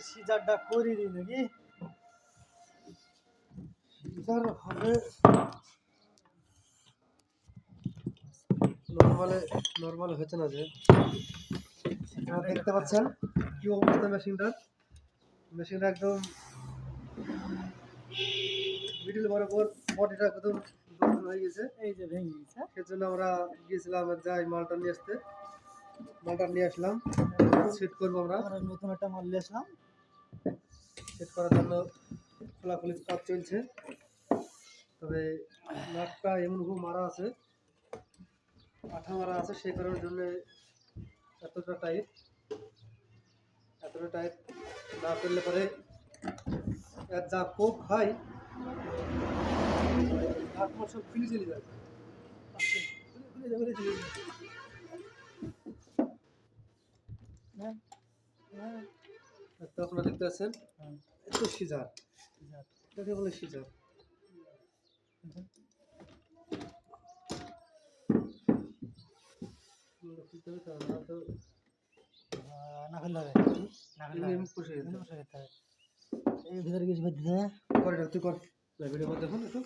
সিজারটা করে দিই নাকি সিজার হবে নর্মাল হচ্ছে না যে দেখতে পাচ্ছেন কি অবস্থা মেশিনটা একদম মিডিল বরাবর বডিটা একদম দুর্বল হয়ে গেছে এই যে ভেঙে গেছে সেজন্য আমরা গিয়েছিলাম যাই মালটা নিয়ে আসলাম সেট করবো আমরা নতুন একটা মাল নিয়ে আসলাম সেট করার জন্য খোলাখুলি কাজ চলছে তবে নাটটা এমনভাবে মারা আছে আঠা মারা আছে সেই কারণের জন্য এতটা টাইট না করলে পরে এর যা কোপ হয় নাট সব খুলে চলে যায় তো আপনারা দেখতে পাচ্ছেন এত সিজার এটাকে বলে সিজার না খেলে হবে এই ভিতরে কিছু তুই কর ভিডিও দেখুন একটু